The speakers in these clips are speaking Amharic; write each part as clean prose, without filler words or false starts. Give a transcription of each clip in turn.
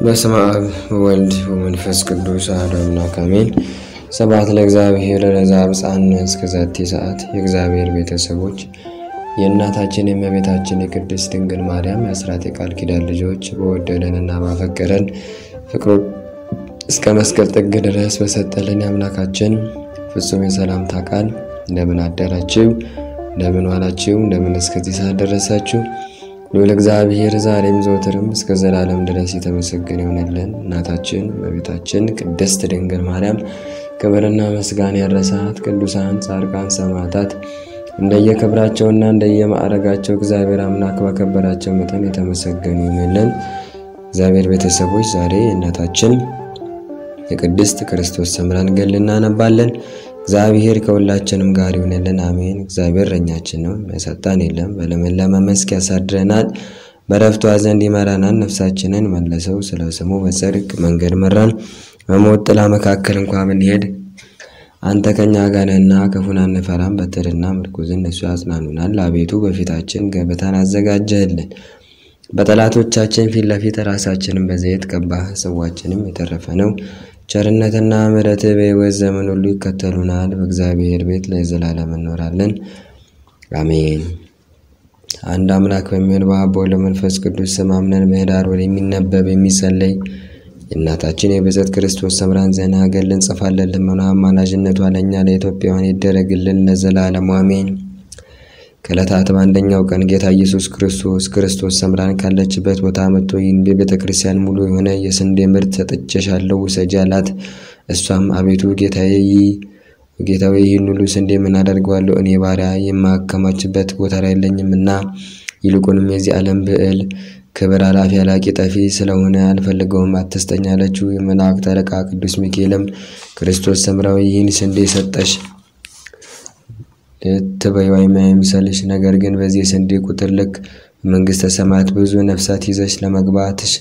በስመ አብ ወወልድ ወመንፈስ ቅዱስ አሐዱ አምላክ አሜን። ስብሐት ለእግዚአብሔር ለዘአብጽሐነ እስከዛቲ ሰዓት። የእግዚአብሔር ቤተሰቦች የእናታችን የእመቤታችን የቅድስት ድንግል ማርያም የአስራት የቃል ኪዳን ልጆች በወደደንና ባፈቀረን ፍቅሩ እስከ መስቀል ጥግ ድረስ በሰጠልን የአምላካችን ፍጹም የሰላምታ ቃል እንደምን አደራችሁ፣ እንደምን ዋላችሁ፣ እንደምን እስከዚህ ሰዓት ደረሳችሁ። ልዑል እግዚአብሔር ዛሬም ዘወትርም እስከ ዘላለም ድረስ የተመሰገነ ይሁንልን። እናታችን እመቤታችን ቅድስት ድንግል ማርያም ክብርና ምስጋና ያድርሳት። ቅዱሳን ጻድቃን ሰማዕታት እንደየክብራቸውና እንደየማዕረጋቸው እግዚአብሔር አምላክ ባከበራቸው መጠን የተመሰገኑ ይሁንልን። እግዚአብሔር ቤተሰቦች ዛሬ እናታችን የቅድስት ክርስቶስ ሰምራን ገድል እናነባለን። እግዚአብሔር ከሁላችንም ጋር ይሁንልን አሜን። እግዚአብሔር እረኛችን ነው፣ የሚያሳጣን የለም። በለመለመ መስክ ያሳድረናል፣ በዕረፍቱ ዘንድ ይመራናል። ነፍሳችንን መለሰው፣ ስለ ስሙ በጽድቅ መንገድ መራን። በሞት ጥላ መካከል እንኳን ብንሄድ አንተ ከኛ ጋር ነህና ክፉን አንፈራም። በትርና ምርኩዝን እነሱ ያጽናኑናል። አቤቱ በፊታችን ገበታን አዘጋጀህልን፣ በጠላቶቻችን ፊት ለፊት ራሳችንን በዘይት ቀባህ። ጽዋችንም የተረፈ ነው። ቸርነትና ምሕረትህ በሕይወት ዘመን ሁሉ ይከተሉናል። በእግዚአብሔር ቤት ለዘላለም እንኖራለን አሜን። አንድ አምላክ በሚሆን በአብ ወወልድ ወመንፈስ ቅዱስ ስም አምነን በኅዳር ወር የሚነበብ የሚጸለይ የእናታችን የብፅዕት ክርስቶስ ሰምራን ዜና ገድል እንጽፋለን። ልመናዋ አማላጅነቷ ለእኛ ለኢትዮጵያውያን ይደረግልን ለዘላለሙ አሜን። ከዕለታት በአንደኛው ቀን ጌታ ኢየሱስ ክርስቶስ ሰምራን ካለችበት ቦታ መጥቶ ይህን ቤተ ክርስቲያን ሙሉ የሆነ የስንዴ ምርት ሰጥቼሻለሁ ውሰጂ አላት። እሷም አቤቱ ጌታዬ ይህን ሁሉ ስንዴ ምን አደርገዋለሁ? እኔ ባሪያ የማከማችበት ቦታ ላይ የለኝምና፣ ይልቁንም የዚህ ዓለም ብዕል ክብር አላፊ አላቂ ጠፊ ስለሆነ አልፈልገውም፣ አትስጠኝ አለችው። የመላእክት አለቃ ቅዱስ ሚካኤልም ክርስቶስ ሰምራዊ ይህን ስንዴ ሰጠሽ ልትበይው አይምሰልሽ፣ ነገር ግን በዚህ ስንዴ ቁጥር ልክ መንግሥተ ሰማያት ብዙ ነፍሳት ይዘሽ ለመግባትሽ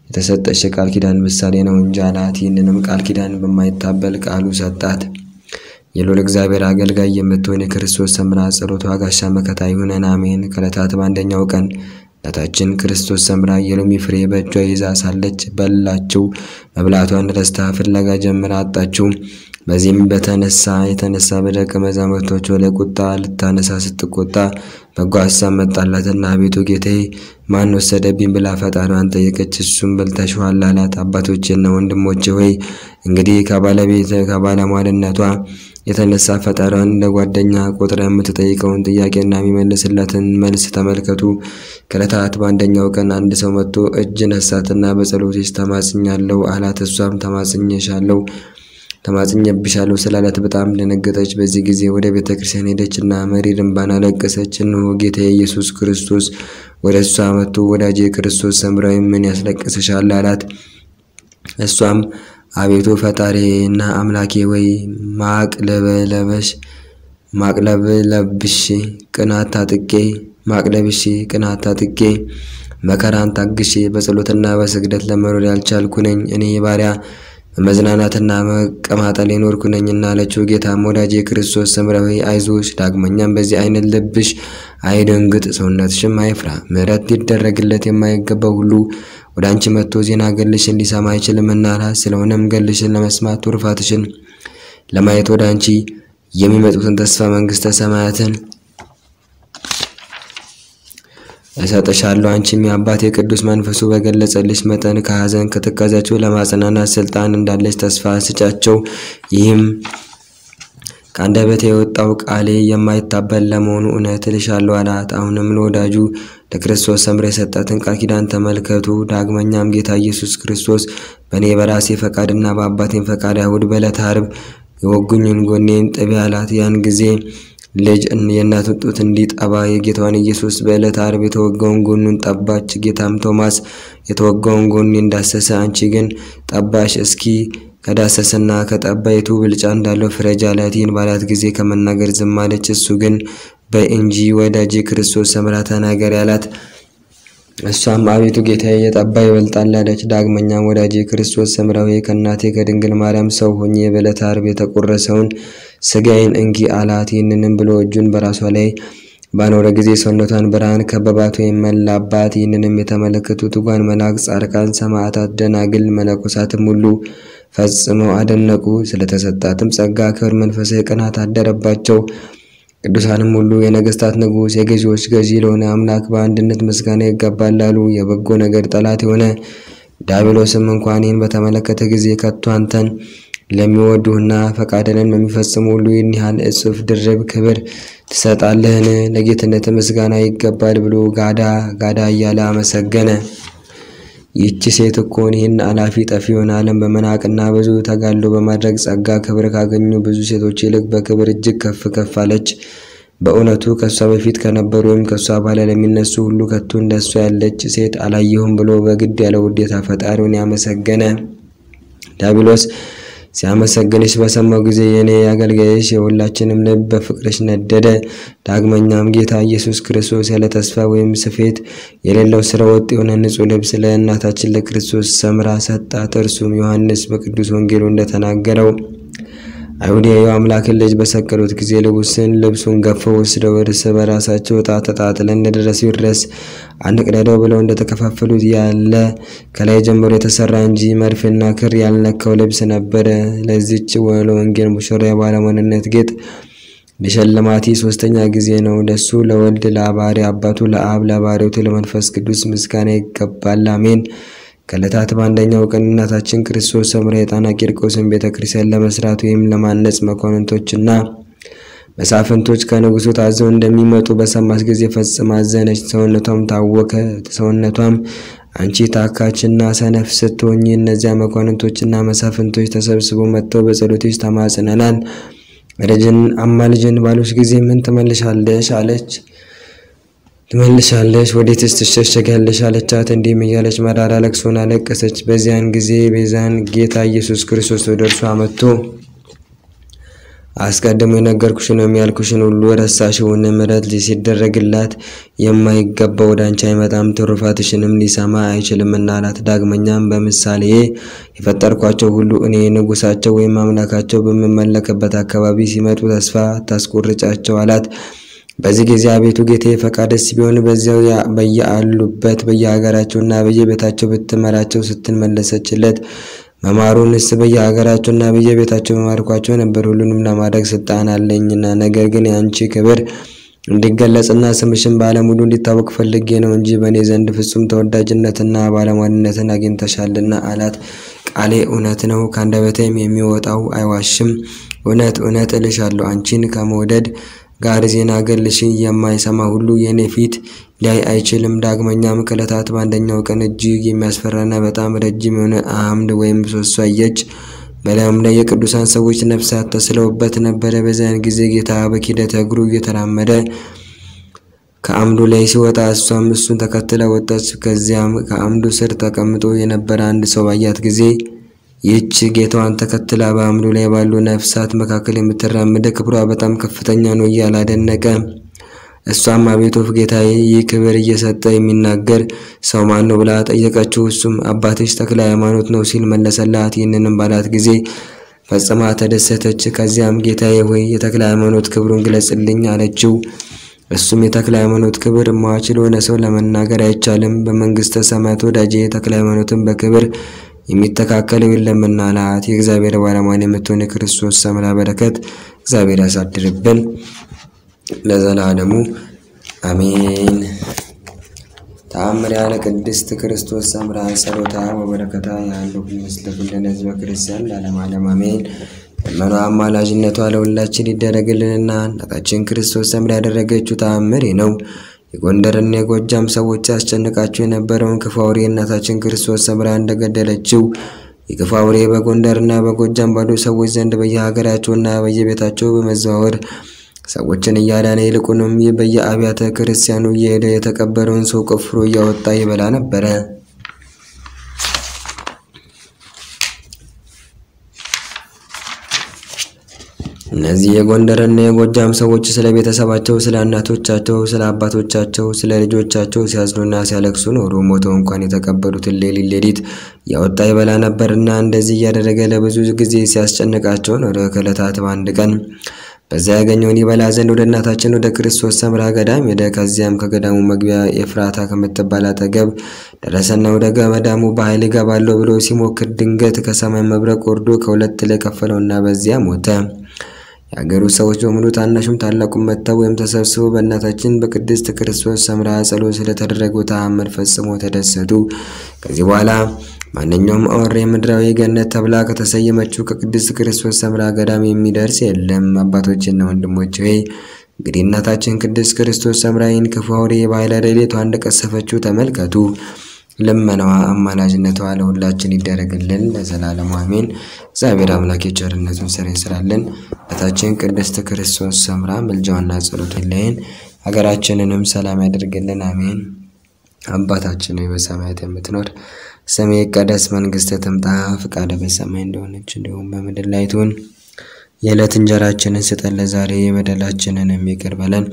የተሰጠሽ ቃል ኪዳን ምሳሌ ነው እንጂ አላት። ይህንንም ቃል ኪዳን በማይታበል ቃሉ ሰጣት። የልዑል እግዚአብሔር አገልጋይ የምትሆን የክርስቶስ ሰምራ ጸሎቷ ጋሻ መከታ ይሁነን አሜን። ከዕለታት በአንደኛው ቀን እናታችን ክርስቶስ ሰምራ የሎሚ ፍሬ በእጇ ይዛ ሳለች በላችው። መብላቷን ረስታ ፍለጋ ጀምራ አጣችው። በዚህም የተነሳ በደቀ መዛሙርቶቿ ላይ ቁጣ ልታነሳ ስትቆጣ በጎ ሐሳብ መጣላትና አቤቱ ጌታዬ ማን ወሰደብኝ ብላ ፈጣሪዋን ጠየቀች። እሱም በልተሽዋል አላት። አባቶቼና ወንድሞቼ ሆይ እንግዲህ ከባለሟልነቷ የተነሳ ፈጣሪዋን እንደ ጓደኛ ቆጥራ የምትጠይቀውን ጥያቄና የሚመልስላትን መልስ ተመልከቱ። ከዕለታት በአንደኛው ቀን አንድ ሰው መጥቶ እጅ ነሳትና በጸሎትሽ ተማጽኛለሁ አላት። እሷም ተማጽኜብሻለሁ ስላላት በጣም ደነገጠች። በዚህ ጊዜ ወደ ቤተ ክርስቲያን ሄደችና መሪር እንባን አለቀሰች። እነሆ ጌታ ኢየሱስ ክርስቶስ ወደ እሷ መጥቶ ወዳጄ ክርስቶስ ሰምራዊ ምን ያስለቅስሻል አላት። እሷም አቤቱ ፈጣሪና አምላኬ ወይ ማቅ ለብሼ ቅናት ታጥቄ መከራን ታግሼ በጸሎትና በስግደት ለመኖር ያልቻልኩ ነኝ። እኔ ባሪያ በመዝናናትና መቀማጠል የኖርኩ ነኝና አለችው። ጌታም ወዳጄ ክርስቶስ ሰምራዊ አይዞሽ፣ ዳግመኛም በዚህ አይነት ልብሽ አይደንግጥ፣ ሰውነትሽም አይፍራ። ምሕረት ሊደረግለት የማይገባው ሁሉ ወደ አንቺ መጥቶ ዜና ገድልሽን ሊሰማ አይችልምና አላት። ስለሆነም ገድልሽን ለመስማት ትሩፋትሽን ለማየት ወደ አንቺ የሚመጡትን ተስፋ መንግሥተ ሰማያትን እሰጥሻለሁ። አንቺም የአባቴ ቅዱስ መንፈሱ በገለጸልሽ መጠን ከሐዘን ከትካዜያቸው ለማጽናናት ስልጣን እንዳለች ተስፋ ስጫቸው። ይህም ከአንደበቴ የወጣው ቃሌ የማይታበል ለመሆኑ እውነት እልሻለሁ አላት። አሁንም ለወዳጁ ለክርስቶስ ሰምራ የሰጣትን ቃል ኪዳን ተመልከቱ። ዳግመኛም ጌታ ኢየሱስ ክርስቶስ በእኔ በራሴ ፈቃድና በአባቴን ፈቃድ አይሁድ በዕለተ ዓርብ የወጉኝን ጎኔን ጥቢ አላት። ያን ጊዜ ልጅ የእናቱን ጡት እንዲጠባ የጌታዋን ኢየሱስ በዕለተ ዓርብ የተወጋውን ጎኑን ጠባች። ጌታም ቶማስ የተወጋውን ጎን እንዳሰሰ አንቺ ግን ጠባሽ፣ እስኪ ከዳሰሰና ከጠባይቱ ብልጫ እንዳለው ፍረጃ አላት። ይህን ባላት ጊዜ ከመናገር ዝም አለች። እሱ ግን በእንጂ ወዳጄ ክርስቶስ ሰምራ ተናገሪ አላት። እሷም አቤቱ ጌታዬ የጠባ ይበልጣል አለች። ዳግመኛም ወዳጄ ክርስቶስ ሰምራዊ ከእናቴ ከድንግል ማርያም ሰው ሆኜ በዕለተ ዓርብ የተቆረሰውን ሥጋዬን እንኪ አላት። ይህንንም ብሎ እጁን በራሷ ላይ ባኖረ ጊዜ ሰውነቷን ብርሃን ከበባት ወይም መላባት። ይህንንም የተመለከቱ ትጉሃን መላእክት፣ ጻድቃን፣ ሰማዕታት፣ ደናግል፣ መነኮሳትም ሁሉ ፈጽመው አደነቁ። ስለተሰጣትም ጸጋ፣ ክብር፣ መንፈሳዊ ቅናት አደረባቸው። ቅዱሳንም ሁሉ የነገስታት ንጉሥ የገዢዎች ገዢ ለሆነ አምላክ በአንድነት ምስጋና ይገባል አሉ። የበጎ ነገር ጠላት የሆነ ዲያብሎስም እንኳን ይህን በተመለከተ ጊዜ ከቶ አንተን ለሚወዱህና ፈቃድህን ለሚፈጽሙ ሁሉ ይህን ያህል እጽፍ ድርብ ክብር ትሰጣለህን? ለጌትነት ምስጋና ይገባል ብሎ ጋዳ እያለ አመሰገነ። ይህች ሴት እኮን ይህን አላፊ ጠፊ የሆነ ዓለም በመናቅና ብዙ ተጋድሎ በማድረግ ጸጋ ክብር ካገኙ ብዙ ሴቶች ይልቅ በክብር እጅግ ከፍ አለች። በእውነቱ ከሷ በፊት ከነበሩ ወይም ከሷ በኋላ ለሚነሱ ሁሉ ከቶ እንደሷ ያለች ሴት አላየሁም ብሎ በግድ ያለ ውዴታ ፈጣሪውን ያመሰገነ። ዲያብሎስ ሲያመሰግንሽ በሰማው ጊዜ የኔ ያገልጋይሽ የሁላችንም ልብ በፍቅርሽ ነደደ። ዳግመኛም ጌታ ኢየሱስ ክርስቶስ ያለ ተስፋ ወይም ስፌት የሌለው ስራ ወጥ የሆነ ንጹሕ ልብስ ለእናታችን ለክርስቶስ ሰምራ ሰጣት። እርሱም ዮሐንስ በቅዱስ ወንጌሉ እንደተናገረው አይሁድ የአምላክን ልጅ በሰቀሉት ጊዜ ልብሱን ገፈው ወስደው እርስ በራሳቸው ዕጣ ተጣጥለን እንደደረሱ ድረስ አንቅደደው ብለው እንደተከፋፈሉት ያለ ከላይ ጀምሮ የተሰራ እንጂ መርፌና ክር ያልነካው ልብስ ነበረ። ለዚች ለወንጌል ሙሽራ የባለሟልነት ጌጥ ለሸለማቲ ሶስተኛ ጊዜ ነው። ለሱ ለወልድ ለባሕርይ አባቱ ለአብ ለባሕርይቱ ለመንፈስ ቅዱስ ምስጋና ይገባል፣ አሜን። ከዕለታት በአንደኛው ቀን እናታችን ክርስቶስ ሰምራ የጣና ቂርቆስን ቤተክርስቲያን ለመስራት ወይም ለማነጽ መኳንንቶችና መሳፍንቶች ከንጉሱ ታዘው እንደሚመጡ በሰማች ጊዜ ፈጽማ አዘነች። ሰውነቷም ታወከ። ሰውነቷም አንቺ ታካችና ሰነፍ ስትሆኚ እነዚያ መኳንንቶችና መሳፍንቶች ተሰብስበው መጥተው በጸሎትሽ ተማጽነናል፣ አማልጅን ባሉሽ ጊዜ ምን ትመልሻለሽ አለች። ትመልሻለሽ ወዴትስ ትሸሸጊያለሽ አለቻት። እንዲህም እያለች መራራ ለቅሶን አለቀሰች። በዚያን ጊዜ ቤዛን ጌታ ኢየሱስ ክርስቶስ ወደ እርሷ መጥቶ አስቀድሞ የነገርኩሽን ያልኩሽን ሁሉ ረሳሽውን? ምሕረት ሲደረግላት የማይገባ ወደ አንቺ አይመጣም፣ ትሩፋትሽንም ሊሰማ አይችልምና አላት። ዳግመኛም በምሳሌ የፈጠርኳቸው ሁሉ እኔ ንጉሳቸው ወይም አምላካቸው በምመለክበት አካባቢ ሲመጡ ተስፋ ታስቆርጫቸው አላት። በዚህ ጊዜ አቤቱ ጌታዬ ፈቃድስ ቢሆን በዚያው በየአሉበት በየሀገራቸውና በየቤታቸው ብትመራቸው ስትመለሰችለት መማሩንስ በየሀገራቸውና በየቤታቸው መማርኳቸው ነበር። ሁሉንም ለማድረግ ስልጣን አለኝና፣ ነገር ግን የአንቺ ክብር እንዲገለጽና ስምሽን በዓለም ሁሉ እንዲታወቅ ፈልጌ ነው እንጂ በእኔ ዘንድ ፍጹም ተወዳጅነትና ባለሟልነትን አግኝተሻልና አላት። ቃሌ እውነት ነው፣ ከአንደበቴም የሚወጣው አይዋሽም። እውነት እውነት እልሻለሁ አንቺን ከመውደድ ጋር ዜና ገልሽን የማይሰማ ሁሉ የኔ ፊት ላይ አይችልም። ዳግመኛም ከዕለታት በአንደኛው ቀን እጅግ የሚያስፈራና በጣም ረጅም የሆነ አምድ ወይም ምሰሶ አየች። በላዩም ላይ የቅዱሳን ሰዎች ነፍሳት ተስለውበት ነበረ። በዚያን ጊዜ ጌታ በኪደተ እግሩ እየተራመደ ከአምዱ ላይ ሲወጣ እሷም እሱን ተከትላ ወጣች። ከዚያም ከአምዱ ስር ተቀምጦ የነበረ አንድ ሰው ባያት ጊዜ ይህች ጌታዋን ተከትላ በአምዱ ላይ ባሉ ነፍሳት መካከል የምትራመደ ክብሯ በጣም ከፍተኛ ነው እያለ አደነቀ። እሷም አቤቱ ጌታዬ ይህ ክብር እየሰጠ የሚናገር ሰው ማን ነው ብላ ጠየቀችው። እሱም አባትሽ ተክለ ሃይማኖት ነው ሲል መለሰላት። ይህንንም ባላት ጊዜ ፈጽማ ተደሰተች። ከዚያም ጌታዬ ሆይ የተክለ ሃይማኖት ክብሩን ግለጽልኝ አለችው። እሱም የተክለ ሃይማኖት ክብር ሟች ለሆነ ሰው ለመናገር አይቻልም፣ በመንግስተ ሰማያት ወዳጄ ተክለ ሃይማኖትን በክብር የሚተካከለው የለምና አላት። የእግዚአብሔር ባለሟል የምትሆን የክርስቶስ ሰምራ በረከት እግዚአብሔር ያሳድርብን ለዘላለሙ አሜን። ተአምር ያለ ቅድስት ክርስቶስ ሰምራ ጸሎታ ወበረከታ ያለው ምስለ ኩልነ ሕዝበ ክርስቲያን ለዓለመ ዓለም አሜን። ለመኗ አማላጅነቷ ለሁላችን ይደረግልንና እናታችን ክርስቶስ ሰምራ ያደረገችው ተአምር ነው። የጎንደርና የጎጃም ሰዎች ያስጨንቃቸው የነበረውን ክፉ አውሬ እናታችን ክርስቶስ ሰምራ እንደገደለችው የክፉ አውሬ በጎንደርና በጎጃም ባሉ ሰዎች ዘንድ በየሀገራቸውና በየቤታቸው በመዘዋወር ሰዎችን እያዳነ ይልቁንም በየአብያተ ክርስቲያኑ እየሄደ የተቀበረውን ሰው ቆፍሮ እያወጣ ይበላ ነበረ። እነዚህ የጎንደርና የጎጃም ሰዎች ስለ ቤተሰባቸው፣ ስለ እናቶቻቸው፣ ስለ አባቶቻቸው፣ ስለ ልጆቻቸው ሲያዝኑና ሲያለቅሱ ኖሩ። ሞተው እንኳን የተቀበሩትን ሌሊት ያወጣ ይበላ ነበርና እንደዚህ እያደረገ ለብዙ ጊዜ ሲያስጨንቃቸው ኖረ። ከዕለታት በአንድ ቀን በዚያ ያገኘውን ይበላ ዘንድ ወደ እናታችን ወደ ክርስቶስ ሰምራ ገዳም ሄደ። ከዚያም ከገዳሙ መግቢያ ኤፍራታ ከምትባል አጠገብ ደረሰና ወደ ገዳሙ በኃይል እገባለሁ ብሎ ሲሞክር ድንገት ከሰማይ መብረቅ ወርዶ ከሁለት ላይ ከፈለውና በዚያ ሞተ። የአገሩ ሰዎች በሙሉ ታናሹም ታላቁም መጥተው ወይም ተሰብስበው በእናታችን በቅድስት ክርስቶስ ሰምራ ጸሎት ስለተደረገው ተአምር ፈጽሞ ተደሰቱ። ከዚህ በኋላ ማንኛውም አውሬ ምድራዊ ገነት ተብላ ከተሰየመችው ከቅድስት ክርስቶስ ሰምራ ገዳም የሚደርስ የለም። አባቶችና ወንድሞች ሆይ እንግዲህ እናታችን ቅድስት ክርስቶስ ሰምራ ይህን ክፉ አውሬ በኃይለ ረድኤቷ እንደቀሰፈችው ተመልከቱ። ልመናዋ አማላጅነቷ ለሁላችን ይደረግልን ለዘላለሙ አሜን። እግዚአብሔር አምላክ የቸርነቱን ስራ ይስራልን። እናታችን ቅድስት ክርስቶስ ሰምራ ምልጃዋና ጸሎቷ ይለየን፣ ሀገራችንንም ሰላም ያደርግልን አሜን። አባታችን ሆይ በሰማያት የምትኖር ስምህ ይቀደስ፣ መንግስትህ ትምጣ፣ ፈቃድህ በሰማይ እንደሆነች እንዲሁም በምድር ላይ ትሁን። የዕለት እንጀራችንን ስጠን ዛሬ፣ በደላችንንም ይቅር በለን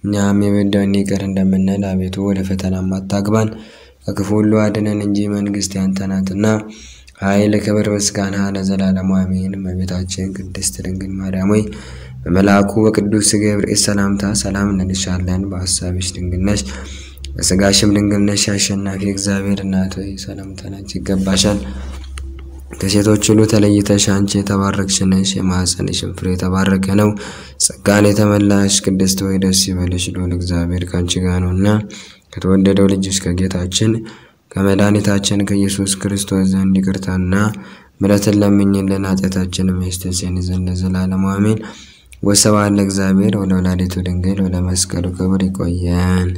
እኛም የበደሉንን ይቅር እንደምንል፣ አቤቱ ወደ ፈተና አታግባን ከክፉ ሁሉ አድነን እንጂ መንግስት ያንተ ናትና ኃይል፣ ክብር፣ ምስጋና ለዘላለሙ አሜን። እመቤታችን ቅድስት ድንግል ማርያም ሆይ በመልአኩ በቅዱስ ገብርኤል ሰላምታ ሰላም እንልሻለን። በሐሳብሽ ድንግል ነሽ፣ በሥጋሽም ድንግል ነሽ። አሸናፊ እግዚአብሔር እናት ሆይ ሰላምታ ላንቺ ይገባሻል። ከሴቶች ሁሉ ተለይተሽ አንቺ የተባረክሽ ነሽ፣ የማኅፀንሽም ፍሬ የተባረከ ነው። ጸጋን የተመላሽ ቅድስት ሆይ ደስ ይበልሽ፣ ልዑል እግዚአብሔር ከአንቺ ጋር ነውና ከተወደደው ልጅሽ ከጌታችን ከመድኃኒታችን ከኢየሱስ ክርስቶስ ዘንድ ይቅርታና ምሕረትን ለምኝልን ኃጢአታችንን ያስተሰርይልን ዘንድ ለዘላለሙ አሜን። ወስብሐት ለእግዚአብሔር ወለወላዲቱ ድንግል ወለመስቀሉ ክቡር። ይቆየን።